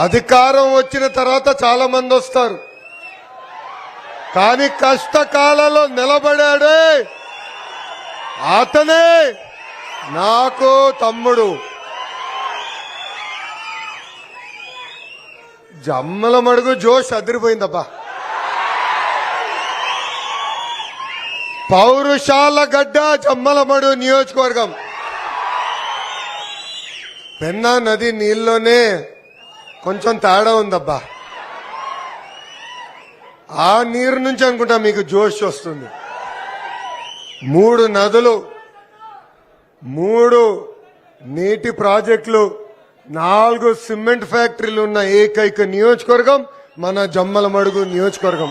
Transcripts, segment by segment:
అధికారం వచ్చిన తర్వాత చాలా మంది వస్తారు, కానీ కష్టకాలంలో నిలబడాడే అతనే నాకు తమ్ముడు. జమ్మల మడుగు జోష్ అదిరిపోయిందబ్బా. పౌరుషాల గడ్డ జమ్మల మడుగు నియోజకవర్గం. పెన్నా నది నీళ్ళలోనే కొంచెం తేడా ఉందబ్బా. ఆ నీరు నుంచి అనుకుంటా మీకు జోష్ వస్తుంది. 3 నదులు, 3 నీటి ప్రాజెక్టులు, 4 సిమెంట్ ఫ్యాక్టరీలు ఉన్న ఏకైక నియోజకవర్గం మన జమ్మల మడుగు నియోజకవర్గం.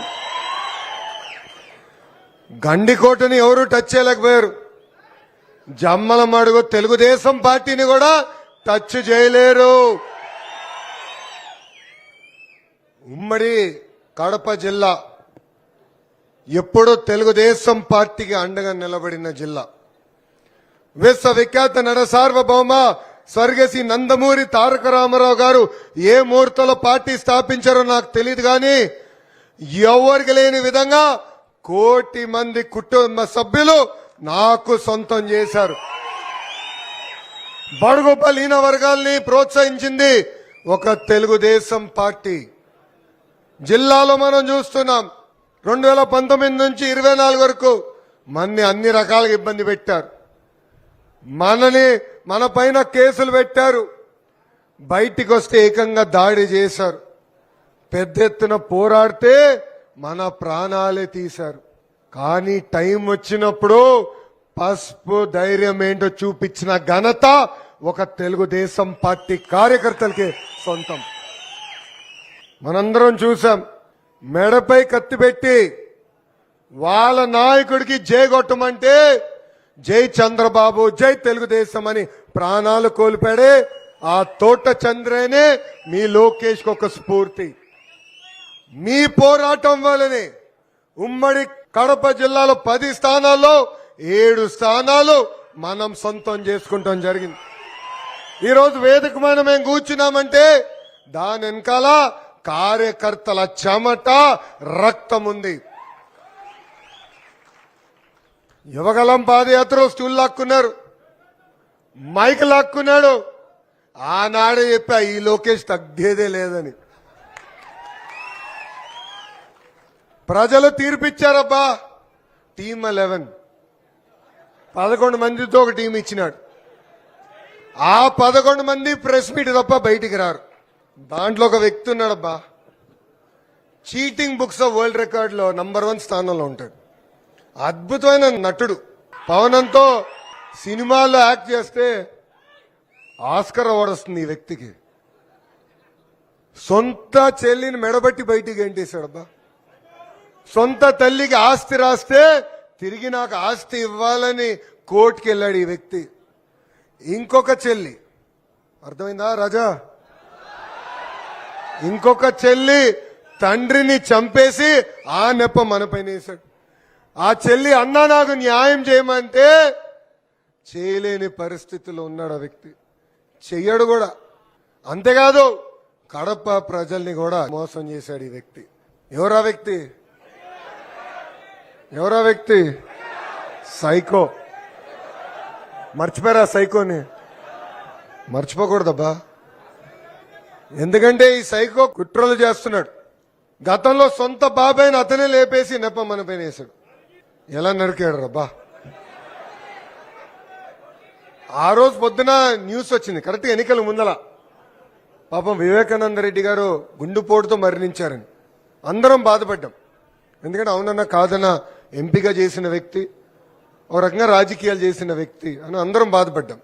గండికోటని ఎవరు టచ్ చేయలేకపోయారు. జమ్మల మడుగు తెలుగుదేశం పార్టీని కూడా టచ్ చేయలేరు. ఉమ్మడి కడప జిల్లా ఎప్పుడూ తెలుగుదేశం పార్టీకి అండగా నిలబడిన జిల్లా. విశ్వవిఖ్యాత నట సార్వభౌమ స్వర్గశ్రీ నందమూరి తారక రామారావు గారు ఏ ముహూర్తంలో పార్టీ స్థాపించారో నాకు తెలియదు, కానీ ఎవరికి లేని విధంగా 1 కోటి మంది కుటుంబ సభ్యులు నాకు సొంతం చేశారు. బడుగు బలహీన వర్గాల్ని ప్రోత్సహించింది ఒక తెలుగుదేశం పార్టీ. జిల్లాలో మనం చూస్తున్నాం 2019 నుంచి 24 వరకు మనని అన్ని రకాలుగా ఇబ్బంది పెట్టారు. మన పైన కేసులు పెట్టారు. బయటికి వస్తే ఏకంగా దాడి చేశారు. పెద్ద ఎత్తున పోరాడితే మన ప్రాణాలే తీశారు. కానీ టైం వచ్చినప్పుడు పసుపు ధైర్యం ఏంటో చూపించిన ఘనత ఒక తెలుగుదేశం పార్టీ కార్యకర్తలకే సొంతం. మనందరం చూసాం, మెడపై కత్తి పెట్టి వాళ్ళ నాయకుడికి జై కొట్టమంటే జై చంద్రబాబు, జై తెలుగుదేశం అని ప్రాణాలు కోల్పోయాడే ఆ తోట చంద్రేనే మీ లోకేష్ ఒక స్ఫూర్తి. మీ పోరాటం వల్లనే ఉమ్మడి కడప జిల్లాలో 10 స్థానాల్లో 7 స్థానాలు మనం సొంతం చేసుకుంటాం జరిగింది. ఈరోజు వేదిక మనం ఏం కూర్చున్నామంటే దాని వెనకాల కార్యకర్తల చెమట, రక్తం ఉంది. యువగలం పాదయాత్ర స్టూల్ లాక్కున్నారు, మైక్ లాక్కున్నాడు. ఆనాడే చెప్పా ఈ లోకేష్ తగ్గేదే లేదని. ప్రజలు తీర్పిచ్చారబ్బా. టీమ్ 11 11 మందితో ఒక టీం ఇచ్చినాడు. ఆ 11 మంది ప్రెస్ మీట్ తప్ప బయటికి రారు. దాంట్లో ఒక వ్యక్తి ఉన్నాడబ్బా, cheating books of world record లో నంబర్ 1 స్థానంలో ఉంటాడు. అద్భుతమైన నటుడు. పవనంతో సినిమాల్లో యాక్ట్ చేస్తే ఆస్కర్ అవార్డు వస్తుంది ఈ వ్యక్తికి. సొంత చెల్లిని మెడబట్టి బయటికి గెంటేశాడబ్బా. సొంత తల్లికి ఆస్తి రాస్తే తిరిగి నాకు ఆస్తి ఇవ్వాలని కోర్టుకి వెళ్ళాడు ఈ వ్యక్తి. ఇంకొక చెల్లి, అర్థమైందా రాజా? ఇంకొక చెల్లి తండ్రిని చంపేసి ఆ నెప మనపైన వేశాడు. ఆ చెల్లి అన్నా నాకు న్యాయం చేయమంటే చేయలేని పరిస్థితిలో ఉన్నాడు ఆ వ్యక్తి. చెయ్యడు కూడా. అంతేకాదు కడప ప్రజల్ని కూడా మోసం చేశాడు ఈ వ్యక్తి. ఎవరా వ్యక్తి? ఎవరా వ్యక్తి? సైకో. మర్చిపోయారా సైకోని? మర్చిపోకూడదబ్బా. ఎందుకంటే ఈ సైకో కుట్రలు చేస్తున్నాడు. గతంలో సొంత బాబాయిని అతనే లేపేసి నెప మన పైన వేశాడు. ఎలా నరికాడు రబ్బా. ఆ రోజు పొద్దున న్యూస్ వచ్చింది, కరెక్ట్గా ఎన్నికల ముందల, పాపం వివేకానంద రెడ్డి గారు గుండెపోటుతో మరణించారని. అందరం బాధపడ్డాం. ఎందుకంటే అవునన్నా కాదన్నా ఎంపీగా చేసిన వ్యక్తి, ఒక రకంగా రాజకీయాలు చేసిన వ్యక్తి అని అందరం బాధపడ్డాం.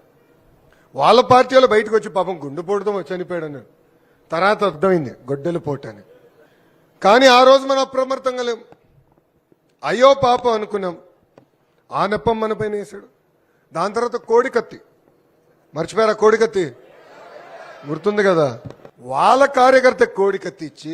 వాళ్ళ పార్టీ వాళ్ళు బయటకు వచ్చి పాపం గుండెపోటుతో చనిపోయాడని తర్వాత అర్థమైంది గొడ్డలి పోటని. కానీ ఆ రోజు మనం అప్రమత్తంగా లేం. అయ్యో పాపం అనుకున్నాం. ఆ నెప్పం మన పైన వేశాడు. దాని తర్వాత కోడికత్తి. మర్చిపోయారా కోడికత్తి? గుర్తుంది కదా. వాళ్ళ కార్యకర్త కోడికత్తి ఇచ్చి